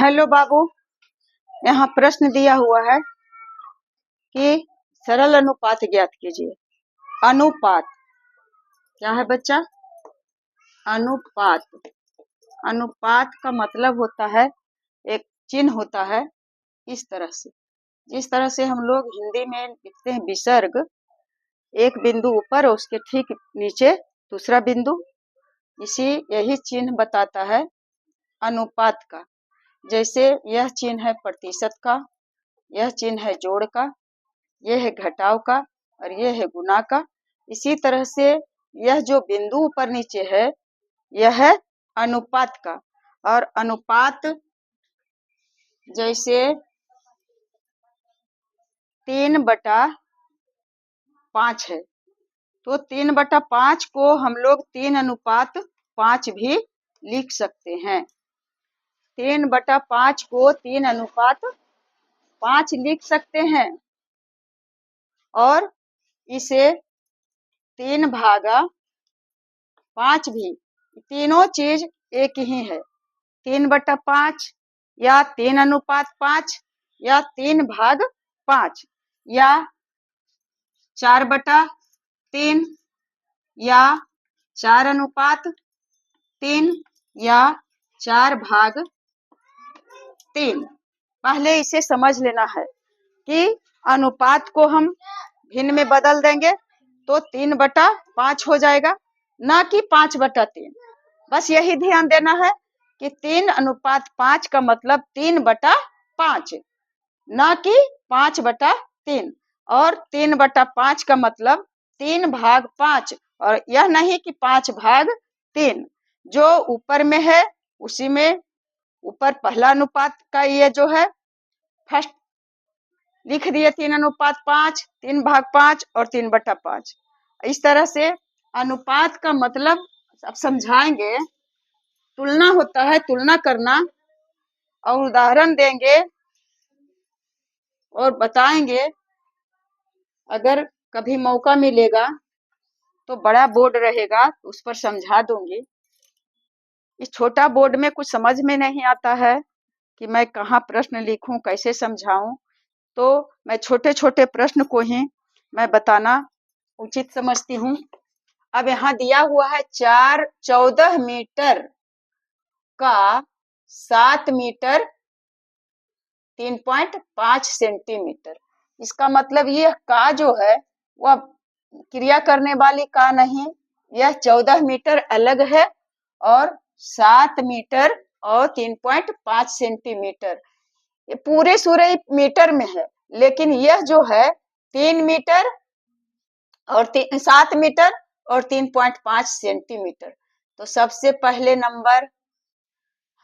Hello बाबू, यहाँ प्रश्न दिया हुआ है कि सरल अनुपात ज्ञात कीजिए। अनुपात क्या है बच्चा? अनुपात। अनुपात का मतलब होता है, एक चिन्ह होता है इस तरह से, जिस तरह से हम लोग हिंदी में लिखते हैं विसर्ग, एक बिंदु ऊपर और उसके ठीक नीचे दूसरा बिंदु, यही चिन्ह बताता है अनुपात का। जैसे यह चिन्ह है प्रतिशत का, यह चिन्ह है जोड़ का, यह है घटाव का और यह है गुणा का। इसी तरह से यह जो बिंदु ऊपर नीचे है यह है अनुपात का। और अनुपात जैसे 3/5 है, तो 3/5 को हम लोग 3:5 भी लिख सकते हैं। 3/5 को 3:5 लिख सकते हैं और इसे 3/5 भी, तीनों चीज एक ही है। 3/5 या 3:5 या 3/5 या 4/3 या 4:3 या 4/3। पहले इसे समझ लेना है कि अनुपात को हम भिन्न में बदल देंगे तो 3/5 हो जाएगा, ना कि 5/3। बस यही ध्यान देना है कि 3:5 का मतलब 3/5, ना कि 5/3। और 3/5 का मतलब 3/5, और यह नहीं कि 5/3। जो ऊपर में है उसी में ऊपर पहला अनुपात का ये जो है फर्स्ट लिख दिए 3:5, 3/5 और 3/5। इस तरह से अनुपात का मतलब अब समझाएंगे। तुलना होता है, तुलना करना, और उदाहरण देंगे और बताएंगे। अगर कभी मौका मिलेगा तो बड़ा बोर्ड रहेगा उस पर समझा दूंगी। इस छोटा बोर्ड में कुछ समझ में नहीं आता है कि मैं कहाँ प्रश्न लिखूं, कैसे समझाऊं, तो मैं छोटे छोटे प्रश्न को ही मैं बताना उचित समझती हूँ। अब यहाँ दिया हुआ है 14 मीटर का 7 मीटर 3.5 सेंटीमीटर। इसका मतलब यह का जो है वह क्रिया करने वाली का नहीं, यह 14 मीटर अलग है और 7 मीटर और 3.5 सेंटीमीटर ये पूरे सूर्य मीटर में है। लेकिन यह जो है 3 मीटर और 7 मीटर और 3.5 सेंटीमीटर। तो सबसे पहले नंबर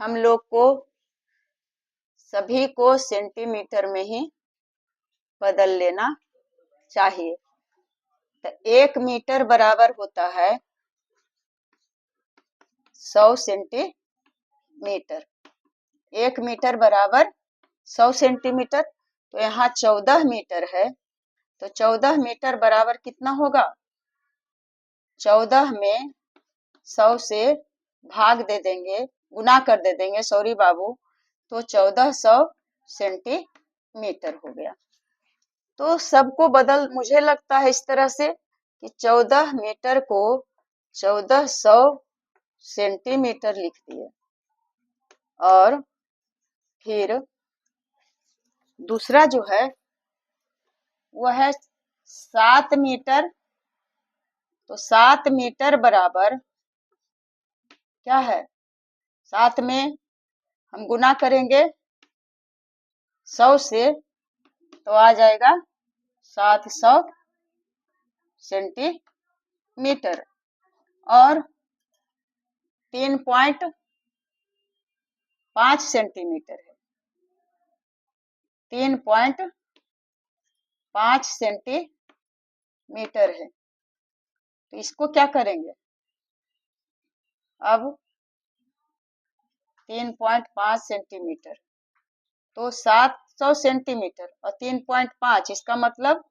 हम लोग को सभी को सेंटीमीटर में ही बदल लेना चाहिए। तो 1 मीटर बराबर होता है 100 सेंटीमीटर। 1 मीटर बराबर 100 सेंटीमीटर। तो यहाँ 14 मीटर है, तो 14 मीटर बराबर कितना होगा? 14 में 100 से भाग दे देंगे, गुना कर दे देंगे, सॉरी बाबू, तो 1400 सेंटीमीटर हो गया। तो सबको बदल, मुझे लगता है इस तरह से कि 14 मीटर को 1400 सेंटीमीटर लिख दिए। और फिर दूसरा जो है वह है 7 मीटर। तो 7 मीटर बराबर क्या है? 7 में हम गुना करेंगे 100 से, तो आ जाएगा 700 सेंटीमीटर। और 3.5 सेंटीमीटर है, 3.5 सेंटीमीटर है। तो इसको क्या करेंगे? अब 3.5 सेंटीमीटर तो 700 सेंटीमीटर और 3.5, इसका मतलब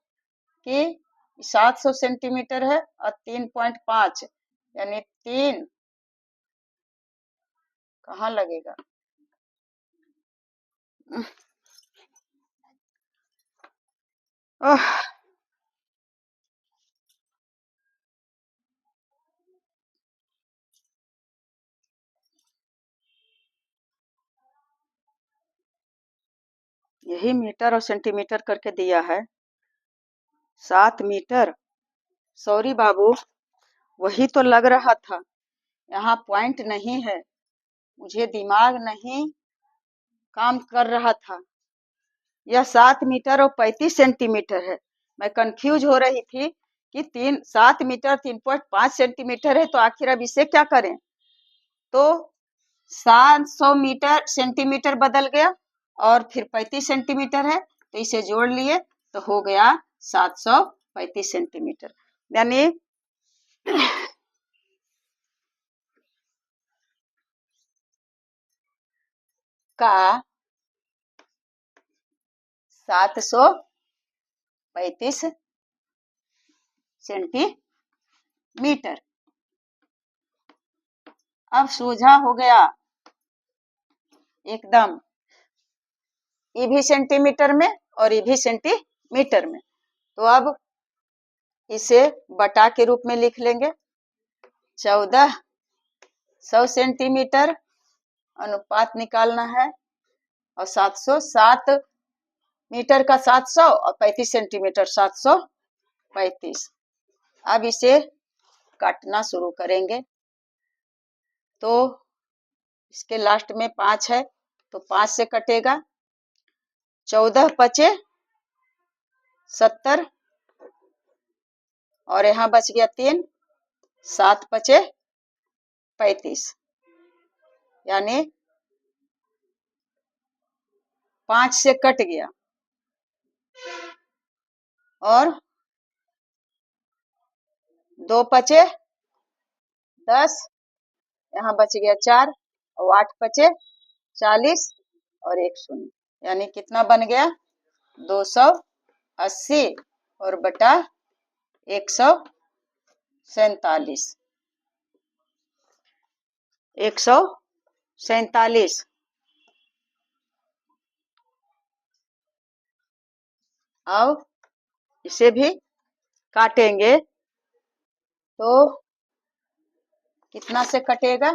कि 700 सेंटीमीटर है और 3.5 यानी 3 कहाँ लगेगा? ओह, यही मीटर और सेंटीमीटर करके दिया है। 7 मीटर। सॉरी बाबू, वही तो लग रहा था, यहाँ पॉइंट नहीं है, मुझे दिमाग नहीं काम कर रहा था। यह 7 मीटर और 35 सेंटीमीटर है। मैं कंफ्यूज हो रही थी कि 7 मीटर 3.5 सेंटीमीटर है, तो आखिर अब इसे क्या करें। तो 700 मीटर सेंटीमीटर बदल गया और फिर 35 सेंटीमीटर है, तो इसे जोड़ लिए तो हो गया 735 सेंटीमीटर। यानी का 735 सेंटीमीटर। अब सोझा हो गया एकदम, ये भी सेंटीमीटर में और ये भी सेंटीमीटर में। तो अब इसे बटा के रूप में लिख लेंगे। 1400 सेंटीमीटर अनुपात निकालना है, और 707 मीटर का 700 और 35 सेंटीमीटर 735। अब इसे काटना शुरू करेंगे। तो इसके लास्ट में 5 है, तो 5 से कटेगा। 14 पचे 70 और यहाँ बच गया 3, 7 पचे 35, यानी 5 से कट गया और 2 पचे 10, यहाँ बच गया 4 और 8 पचे 40 और 1 शून्य, यानी कितना बन गया 280 और बटा 147। 147। अब इसे भी काटेंगे, तो कितना से कटेगा,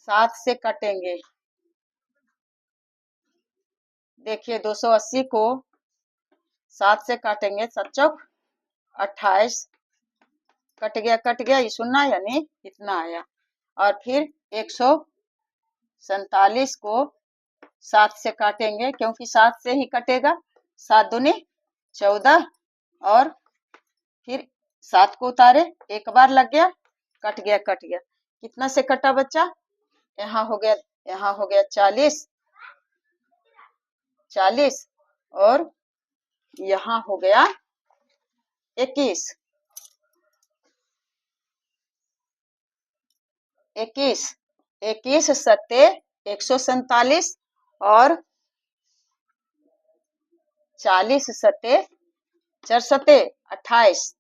7 से काटेंगे। देखिए 280 को 7 से काटेंगे, 7 चौक 28, कट गया ये शून्य, यानी इतना आया। और फिर 147 को 7 से काटेंगे, क्योंकि 7 से ही कटेगा, 7 दूनी 14 और फिर 7 को उतारे, एक बार लग गया, कट गया। कितना से कटा बच्चा, यहाँ हो गया 40 और यहाँ हो गया 21। 21 सत्ते 147 और 40 सत्ते 4 सत्ते 28।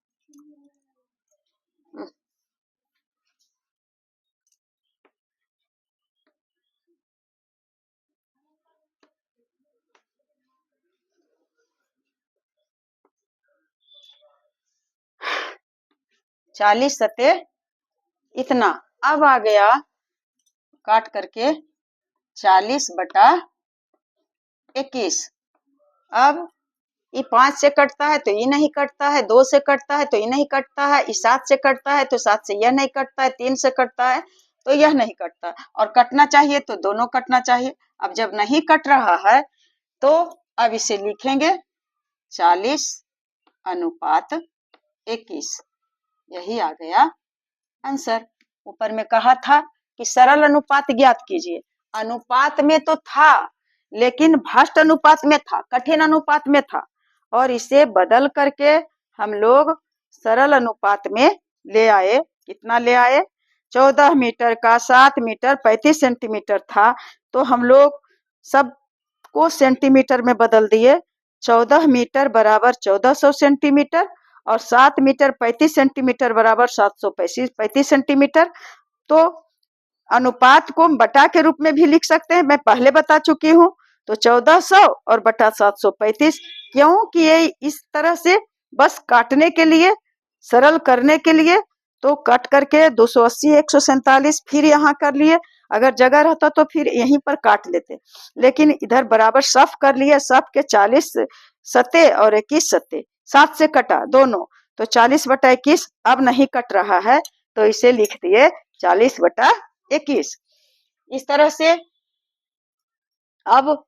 40 सत्ते इतना। अब आ गया काट करके 40 बटा 21। अब ये 5 से कटता है तो ये नहीं कटता है, 2 से कटता है तो ये नहीं कटता है, ये 7 से कटता है तो 7 से यह नहीं कटता है, 3 से कटता है तो यह नहीं कटता, और कटना चाहिए तो दोनों कटना चाहिए। अब जब नहीं कट रहा है तो अब इसे लिखेंगे 40 अनुपात 21। यही आ गया आंसर। ऊपर में कहा था कि सरल अनुपात ज्ञात कीजिए। अनुपात में तो था, लेकिन भ्रष्ट अनुपात में था, कठिन अनुपात में था, और इसे बदल करके हम लोग सरल अनुपात में ले आए। कितना ले आए, 14 मीटर का 7 मीटर 35 सेंटीमीटर था, तो हम लोग सबको सेंटीमीटर में बदल दिए। 14 मीटर बराबर 1400 सेंटीमीटर और 7 मीटर 35 सेंटीमीटर बराबर 735 सेंटीमीटर। तो अनुपात को बटा के रूप में भी लिख सकते हैं, मैं पहले बता चुकी हूँ। तो 1400 और बटा 735, क्योंकि ये इस तरह से बस काटने के लिए, सरल करने के लिए, तो कट करके 280 147 फिर यहाँ कर लिए। अगर जगह रहता तो फिर यहीं पर काट लेते, लेकिन इधर बराबर सफ कर लिए। सफ के 40 सत्ते और 21 सत्ते, 7 से कटा दोनों, तो 40/21 अब नहीं कट रहा है, तो इसे लिख दिए 40/21। इस तरह से अब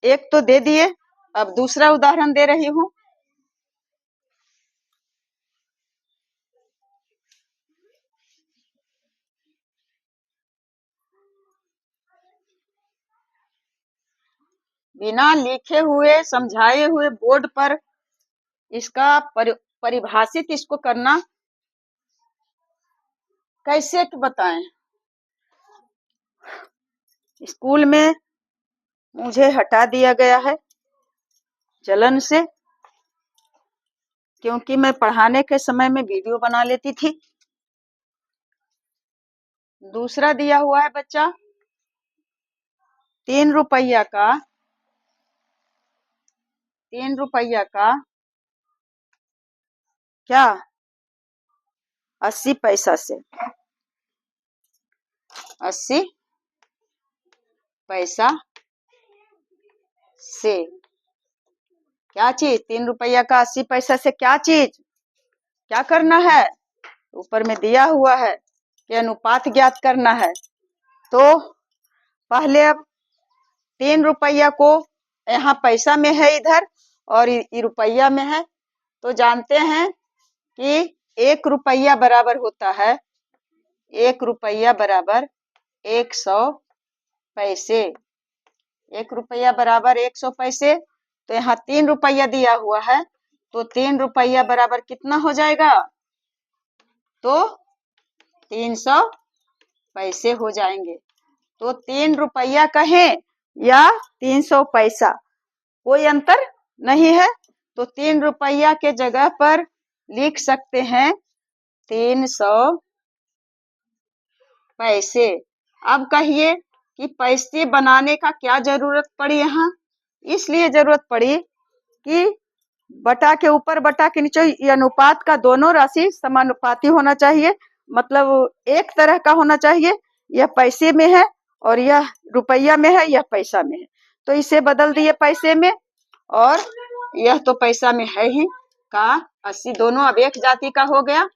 एक तो दे दिए, अब दूसरा उदाहरण दे रही हूं। बिना लिखे हुए समझाए हुए बोर्ड पर इसका परिभाषित इसको करना कैसे बताएं। स्कूल में मुझे हटा दिया गया है जलन से, क्योंकि मैं पढ़ाने के समय में वीडियो बना लेती थी। दूसरा दिया हुआ है बच्चा 3 रुपया का 3 रुपया का क्या 80 पैसा से 80 पैसा से क्या चीज, 3 रुपया का 80 पैसा से क्या चीज, क्या करना है। ऊपर में दिया हुआ है कि अनुपात ज्ञात करना है। तो पहले अब 3 रुपया को यहाँ पैसा में है इधर, और रुपया में है, तो जानते हैं कि 1 रुपया बराबर होता है 1 रुपया बराबर 100 पैसे। 1 रुपया बराबर 100 पैसे। तो यहाँ 3 रुपया दिया हुआ है, तो 3 रुपया बराबर कितना हो जाएगा, तो 300 पैसे हो जाएंगे। तो 3 रुपया कहें या 300 पैसा, कोई अंतर नहीं है। तो 3 रुपया के जगह पर लिख सकते हैं 300 पैसे। अब कहिए कि पैसे बनाने का क्या जरूरत पड़ी यहाँ। इसलिए जरूरत पड़ी कि बटा के ऊपर बटा के नीचे, ये अनुपात का दोनों राशि समानुपाती होना चाहिए, मतलब एक तरह का होना चाहिए। यह पैसे में है और यह रुपया में है, यह पैसा में है, तो इसे बदल दिए पैसे में, और यह तो पैसा में है ही का 80, दोनों अब एक जाति का हो गया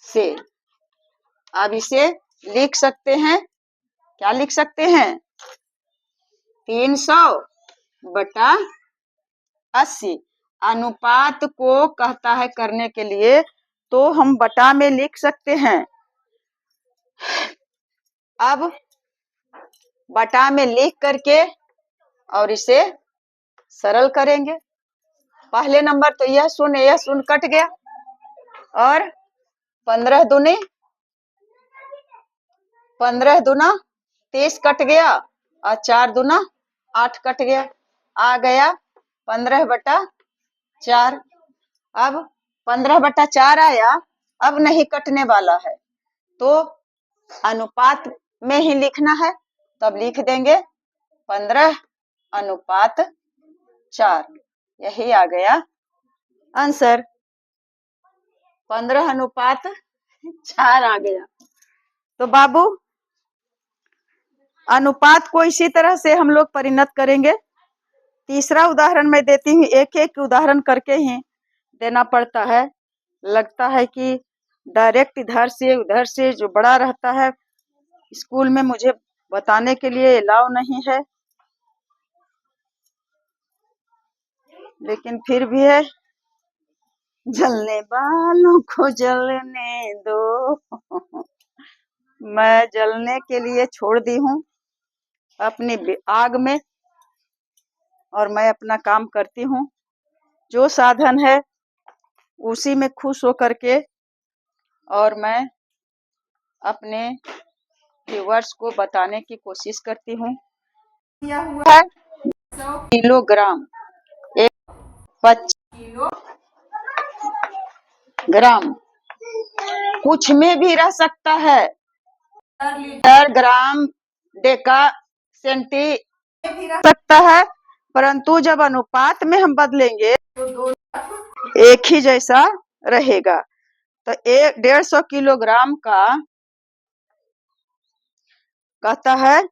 से। अब इसे लिख सकते हैं, क्या लिख सकते हैं, 300/80। अनुपात को कहता है करने के लिए, तो हम बटा में लिख सकते हैं। अब बटा में लिख करके और इसे सरल करेंगे। पहले नंबर तो यह शून्य कट गया, और 15 दूना 30 कट गया, और 4 दूना 8 कट गया। आ गया 15/4। अब 15/4 आया, अब नहीं कटने वाला है, तो अनुपात में ही लिखना है, तब लिख देंगे 15/4। यही आ गया आंसर, 15/4 आ गया। तो बाबू अनुपात को इसी तरह से हम लोग परिणत करेंगे। तीसरा उदाहरण मैं देती हूँ, एक एक उदाहरण करके ही देना पड़ता है। लगता है कि डायरेक्ट इधर से उधर से जो बड़ा रहता है स्कूल में, मुझे बताने के लिए अलाउ नहीं है, लेकिन फिर भी है, जलने वालों को जलने दो। मैं जलने के लिए छोड़ दी हूँ अपनी आग में, और मैं अपना काम करती हूँ। जो साधन है उसी में खुश होकर के, और मैं अपने व्यूअर्स को बताने की कोशिश करती हूँ। दिया हुआ है किलोग्राम, 25 किलोग्राम, कुछ में भी रह सकता है, लीटर ग्राम डेका सेंटी सकता है, परंतु जब अनुपात में हम बदलेंगे तो एक ही जैसा रहेगा। तो 150 किलोग्राम का कहता है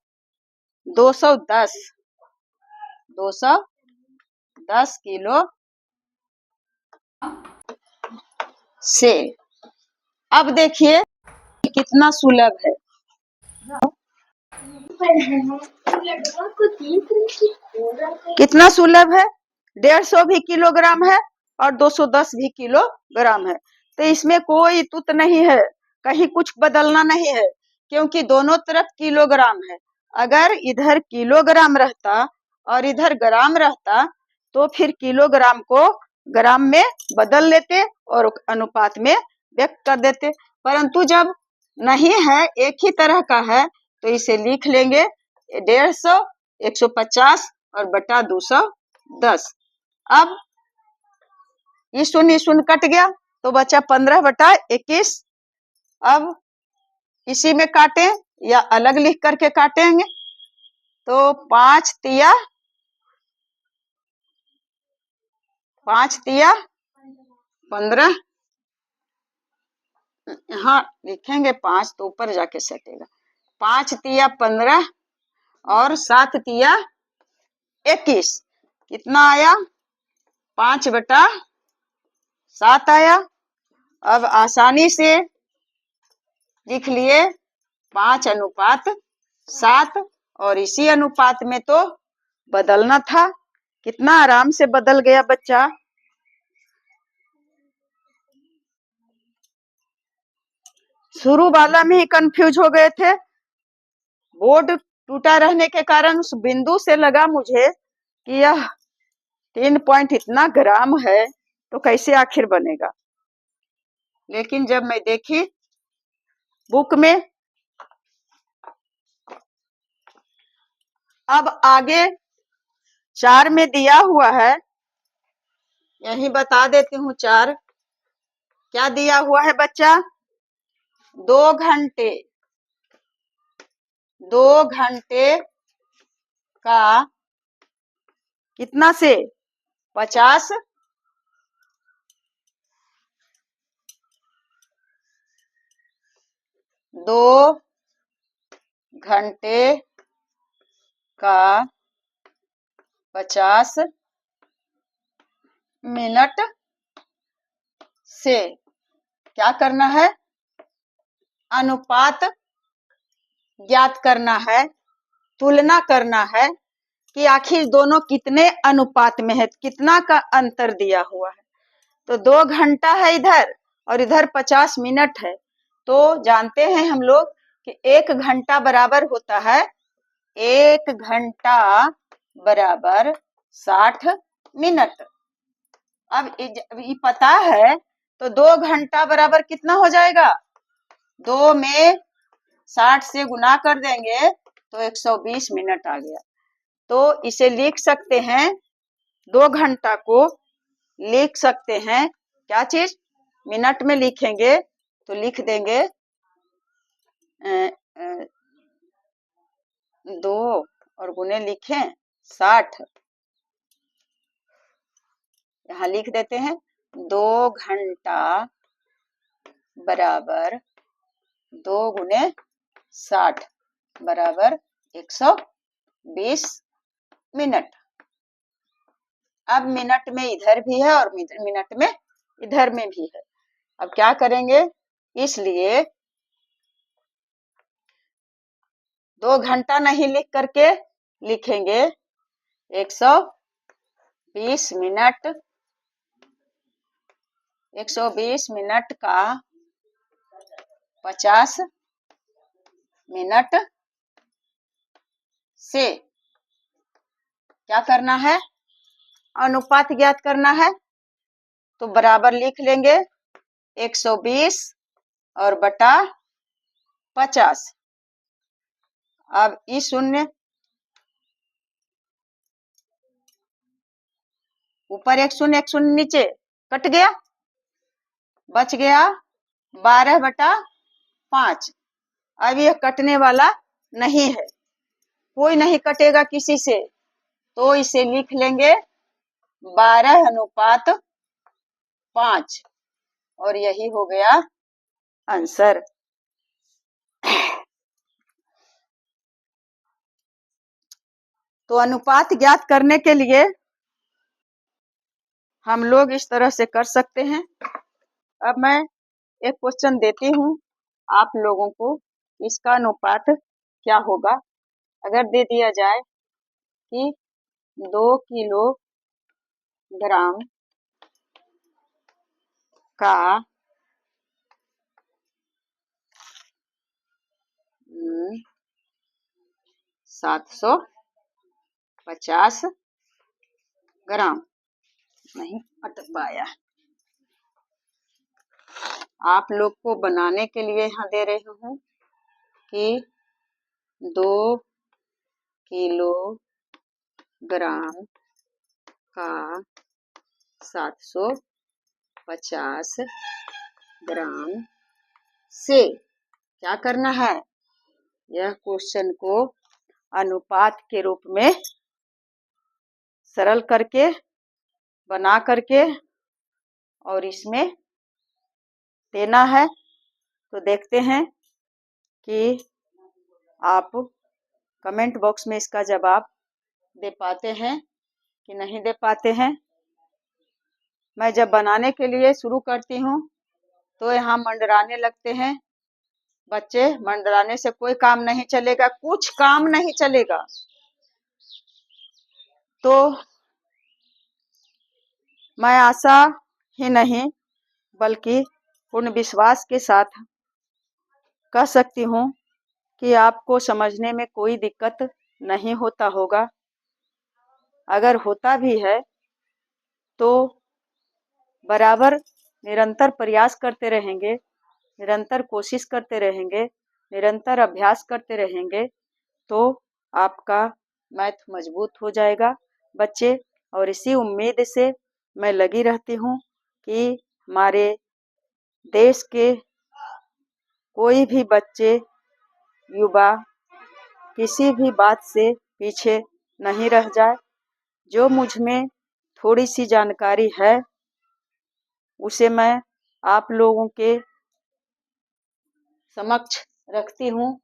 210 किलो से। अब देखिए कितना सुलभ है। कितना सुलभ है, 150 भी किलोग्राम है और 210 भी किलोग्राम है। तो इसमें कोई तुत नहीं है, कहीं कुछ बदलना नहीं है, क्योंकि दोनों तरफ किलोग्राम है। अगर इधर किलोग्राम रहता और इधर ग्राम रहता तो फिर किलोग्राम को ग्राम में बदल लेते और अनुपात में व्यक्त कर देते, परंतु जब नहीं है, एक ही तरह का है, तो इसे लिख लेंगे 150, 150 और बटा 210। अब ये शून्य कट गया तो बचा 15/21। अब इसी में काटें या अलग लिख करके काटेंगे तो 5 तिया 15। हाँ लिखेंगे 5 तो ऊपर जाके सटेगा। 5 तिया 15 और 7 तिया 21। कितना आया, 5/7 आया। अब आसानी से लिख लिए 5:7 और इसी अनुपात में तो बदलना था। कितना आराम से बदल गया बच्चा। शुरू वाला में ही कंफ्यूज हो गए थे, बोर्ड टूटा रहने के कारण उस बिंदु से लगा मुझे कि यह 3 पॉइंट इतना ग्राम है तो कैसे आखिर बनेगा, लेकिन जब मैं देखी बुक में, अब आगे 4 में दिया हुआ है, यही बता देती हूँ। 4 क्या दिया हुआ है बच्चा, 2 घंटे का कितना से 50 2 घंटे का 50 मिनट से क्या करना है, अनुपात ज्ञात करना है, तुलना करना है कि आखिर दोनों कितने अनुपात में है, कितना का अंतर दिया हुआ है। तो 2 घंटा है इधर और इधर 50 मिनट है, तो जानते हैं हम लोग कि 1 घंटा बराबर होता है 1 घंटा बराबर 60 मिनट। अब ये पता है तो 2 घंटा बराबर कितना हो जाएगा, 2 में 60 से गुना कर देंगे तो 120 मिनट आ गया। तो इसे लिख सकते हैं, 2 घंटा को लिख सकते हैं क्या चीज, मिनट में लिखेंगे तो लिख देंगे 2 और गुने लिखें 60, यहाँ लिख देते हैं 2 घंटा बराबर 2 गुने 60 बराबर 120 मिनट। अब मिनट में इधर भी है और मिनट में इधर में भी है। अब क्या करेंगे, इसलिए 2 घंटा नहीं लिख करके लिखेंगे 120 मिनट। 120 मिनट का 50 मिनट से क्या करना है, अनुपात ज्ञात करना है, तो बराबर लिख लेंगे 120 और बटा 50। अब ये शून्य ऊपर, एक शून्य नीचे कट गया, बच गया 12/5। अब यह कटने वाला नहीं है, कोई नहीं कटेगा किसी से, तो इसे लिख लेंगे 12:5 और यही हो गया आंसर। तो अनुपात ज्ञात करने के लिए हम लोग इस तरह से कर सकते हैं। अब मैं एक क्वेश्चन देती हूँ आप लोगों को, इसका अनुपात क्या होगा। अगर दे दिया जाए कि 2 किलोग्राम का 750 ग्राम, नहीं अटक पाया, आप लोग को बनाने के लिए यहाँ दे रही हूँ कि 2 किलोग्राम का 750 ग्राम से क्या करना है, यह क्वेश्चन को अनुपात के रूप में सरल करके बना करके और इसमें देना है। तो देखते हैं कि आप कमेंट बॉक्स में इसका जवाब दे पाते हैं कि नहीं दे पाते हैं। मैं जब बनाने के लिए शुरू करती हूँ तो यहाँ मंडराने लगते हैं बच्चे, मंडराने से कोई काम नहीं चलेगा, कुछ काम नहीं चलेगा। तो मैं आशा ही नहीं बल्कि पूर्ण विश्वास के साथ कह सकती हूँ कि आपको समझने में कोई दिक्कत नहीं होता होगा। अगर होता भी है तो बराबर निरंतर प्रयास करते रहेंगे, निरंतर कोशिश करते रहेंगे, निरंतर अभ्यास करते रहेंगे तो आपका मैथ मजबूत हो जाएगा बच्चे। और इसी उम्मीद से मैं लगी रहती हूँ कि हमारे देश के कोई भी बच्चे युवा किसी भी बात से पीछे नहीं रह जाए। जो मुझ में थोड़ी सी जानकारी है उसे मैं आप लोगों के समक्ष रखती हूँ।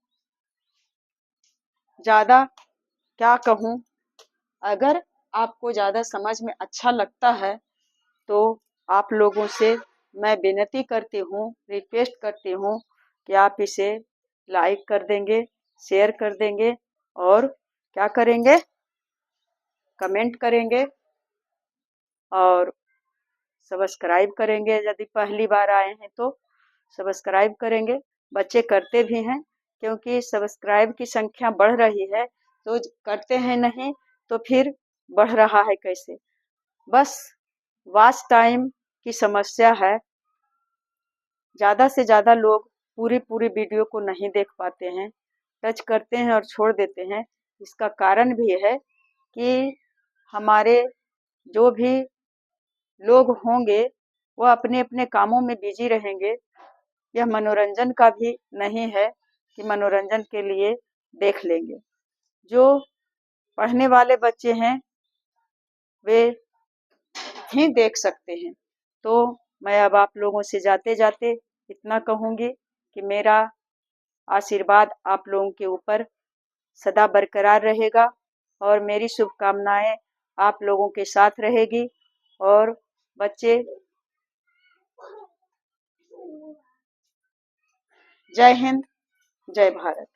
ज़्यादा क्या कहूँ, अगर आपको ज़्यादा समझ में अच्छा लगता है तो आप लोगों से मैं विनती करती हूँ, रिक्वेस्ट करती हूँ कि आप इसे लाइक कर देंगे, शेयर कर देंगे और क्या करेंगे, कमेंट करेंगे और सब्सक्राइब करेंगे। यदि पहली बार आए हैं तो सब्सक्राइब करेंगे। बच्चे करते भी हैं क्योंकि सब्सक्राइब की संख्या बढ़ रही है, तो करते हैं नहीं तो फिर बढ़ रहा है कैसे। बस वॉच टाइम की समस्या है, ज़्यादा से ज़्यादा लोग पूरी वीडियो को नहीं देख पाते हैं, टच करते हैं और छोड़ देते हैं। इसका कारण भी है कि हमारे जो भी लोग होंगे वह अपने अपने कामों में बिजी रहेंगे। यह मनोरंजन का भी नहीं है कि मनोरंजन के लिए देख लेंगे। जो पढ़ने वाले बच्चे हैं वे ही देख सकते हैं। तो मैं अब आप लोगों से जाते जाते इतना कहूँगी कि मेरा आशीर्वाद आप लोगों के ऊपर सदा बरकरार रहेगा और मेरी शुभकामनाएं आप लोगों के साथ रहेगी। और बच्चे, जय हिंद, जय भारत।